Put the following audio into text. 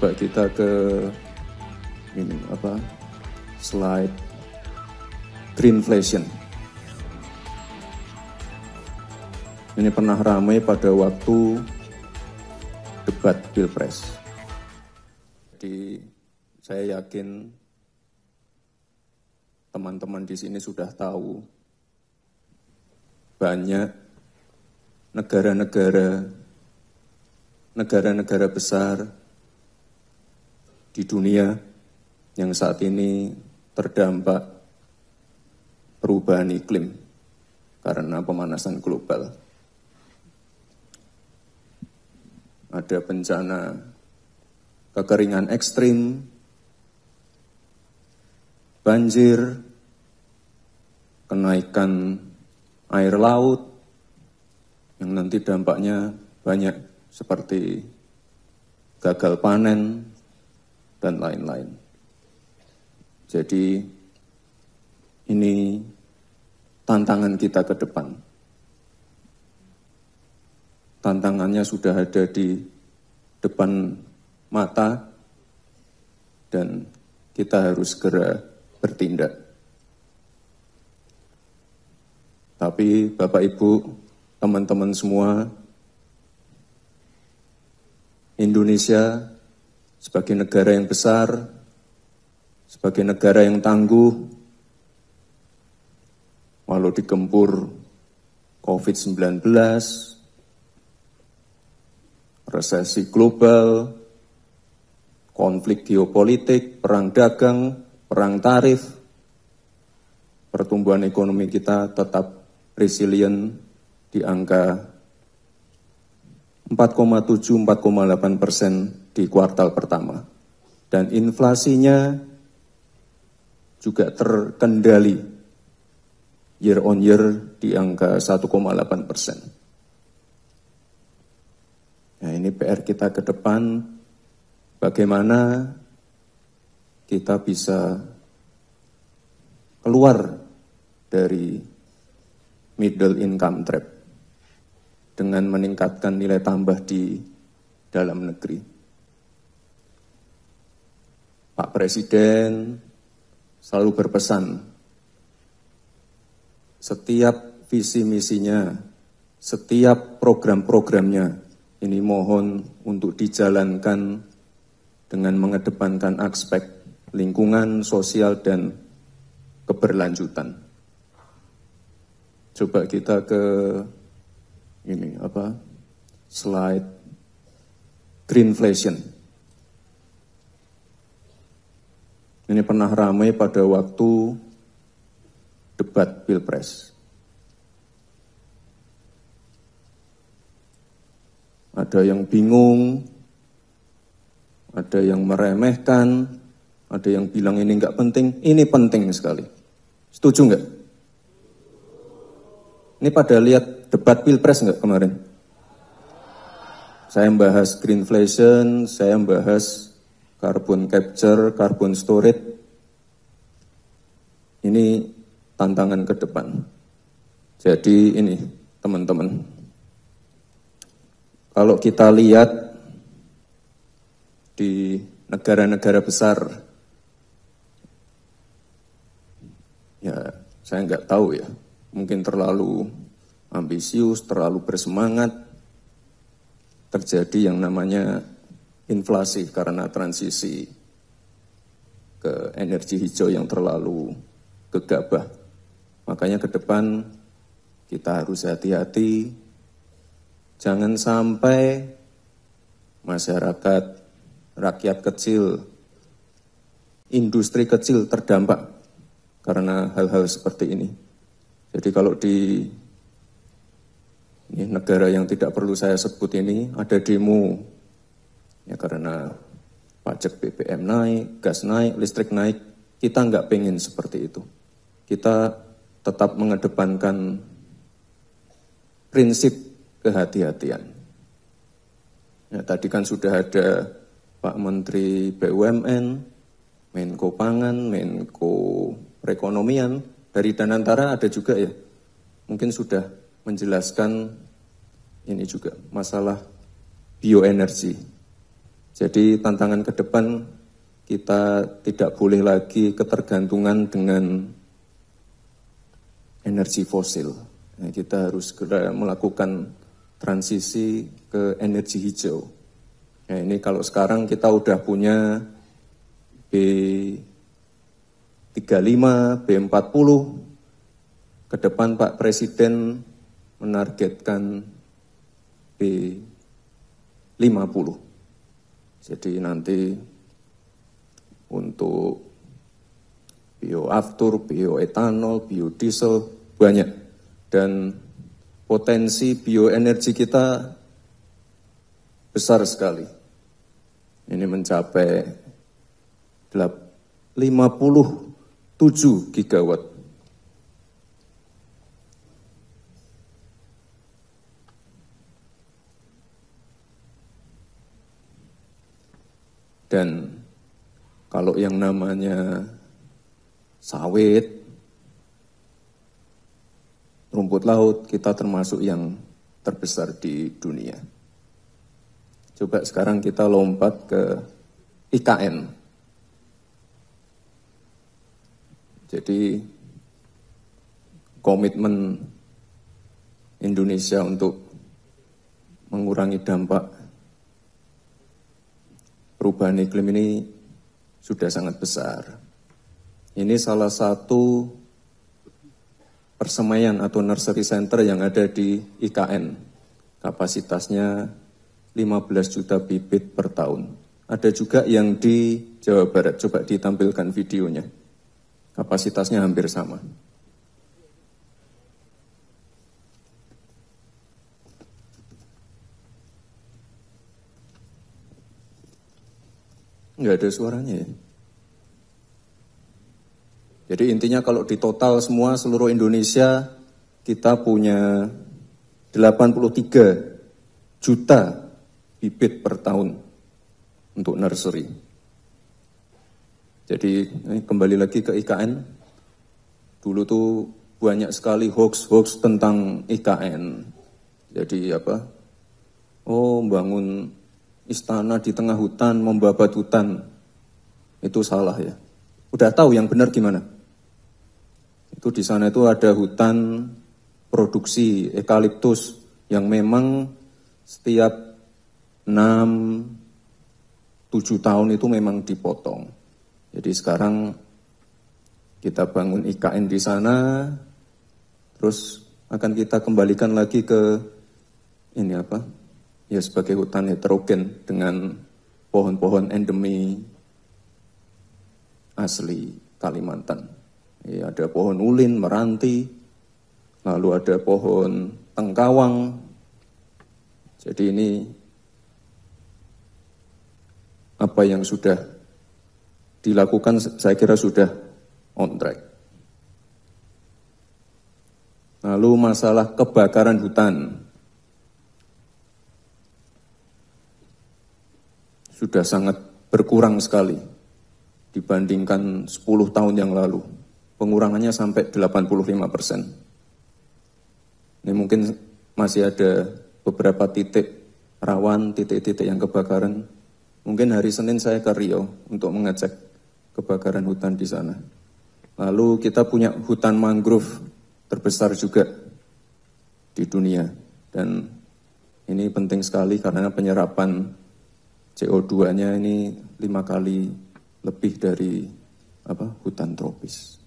Coba kita ke ini slide greenflation. Ini pernah ramai pada waktu debat Pilpres. Jadi saya yakin teman-teman di sini sudah tahu banyak negara-negara besar di dunia yang saat ini terdampak perubahan iklim karena pemanasan global. Ada bencana kekeringan ekstrim, banjir, kenaikan air laut, yang nanti dampaknya banyak seperti gagal panen, dan lain-lain. Jadi ini tantangan kita ke depan. Tantangannya sudah ada di depan mata dan kita harus segera bertindak. Tapi Bapak Ibu, teman-teman semua, Indonesia sebagai negara yang besar, sebagai negara yang tangguh, walau digempur COVID-19, resesi global, konflik geopolitik, perang dagang, perang tarif, pertumbuhan ekonomi kita tetap resilient di angka 4,7-4,8% di kuartal pertama. Dan inflasinya juga terkendali year on year di angka 1,8%. Nah, ini PR kita ke depan, bagaimana kita bisa keluar dari middle income trap dengan meningkatkan nilai tambah di dalam negeri. Pak Presiden selalu berpesan, setiap visi misinya, setiap program-programnya, ini mohon untuk dijalankan dengan mengedepankan aspek lingkungan, sosial, dan keberlanjutan. Coba kita ke ini slide greenflation. Ini pernah ramai pada waktu debat Pilpres. Ada yang bingung, ada yang meremehkan, ada yang bilang ini nggak penting. Ini penting sekali. Setuju nggak? Ini pada lihat debat Pilpres nggak kemarin? Saya membahas greenflation, saya membahas carbon capture, carbon storage. Ini tantangan ke depan. Jadi ini teman-teman. Kalau kita lihat di negara-negara besar, ya saya nggak tahu ya, mungkin terlalu ambisius, terlalu bersemangat, terjadi yang namanya inflasi karena transisi ke energi hijau yang terlalu gegabah. Makanya ke depan kita harus hati-hati. Jangan sampai masyarakat, rakyat kecil, industri kecil terdampak karena hal-hal seperti ini. Jadi kalau di negara yang tidak perlu saya sebut ini, ada demo, ya karena pajak BBM naik, gas naik, listrik naik, kita nggak pengen seperti itu. Kita tetap mengedepankan prinsip kehati-hatian. Ya, tadi kan sudah ada Pak Menteri BUMN, Menko Pangan, Menko Perekonomian, dari Danantara ada juga ya, mungkin sudah menjelaskan ini juga masalah bioenergi. Jadi tantangan ke depan kita tidak boleh lagi ketergantungan dengan energi fosil. Nah, kita harus segera melakukan transisi ke energi hijau. Nah, ini kalau sekarang kita udah punya B35, B40, ke depan Pak Presiden menargetkan B50. Jadi nanti untuk bioaftur, bioetanol, biodiesel banyak, dan potensi bioenergi kita besar sekali. Ini mencapai 57 gigawatt. Dan kalau yang namanya sawit, rumput laut, kita termasuk yang terbesar di dunia. Coba sekarang kita lompat ke IKN. Jadi komitmen Indonesia untuk mengurangi dampak perubahan iklim ini sudah sangat besar. Ini salah satu persemaian atau nursery center yang ada di IKN. Kapasitasnya 15 juta bibit per tahun. Ada juga yang di Jawa Barat, coba ditampilkan videonya. Kapasitasnya hampir sama. Nggak ada suaranya ya. Jadi intinya kalau di total semua seluruh Indonesia kita punya 83 juta bibit per tahun untuk nursery. Jadi kembali lagi ke IKN. Dulu tuh banyak sekali hoax tentang IKN. Jadi apa? Oh, bangun istana di tengah hutan, membabat hutan. Itu salah ya. Udah tahu yang benar gimana? Itu di sana itu ada hutan produksi eukaliptus yang memang setiap 6-7 tahun itu memang dipotong. Jadi sekarang kita bangun IKN di sana, terus akan kita kembalikan lagi ke ini apa? Ya sebagai hutan heterogen dengan pohon-pohon endemi asli Kalimantan. Ya, ada pohon ulin, meranti, lalu ada pohon tengkawang. Jadi ini apa yang sudah dilakukan saya kira sudah on track. Lalu masalah kebakaran hutan. Sudah sangat berkurang sekali dibandingkan 10 tahun yang lalu. Pengurangannya sampai 85%. Ini mungkin masih ada beberapa titik rawan, titik-titik yang kebakaran. Mungkin hari Senin saya ke Riau untuk mengecek kebakaran hutan di sana. Lalu kita punya hutan mangrove terbesar juga di dunia. Dan ini penting sekali karena penyerapan CO2-nya ini 5 kali lebih dari hutan tropis.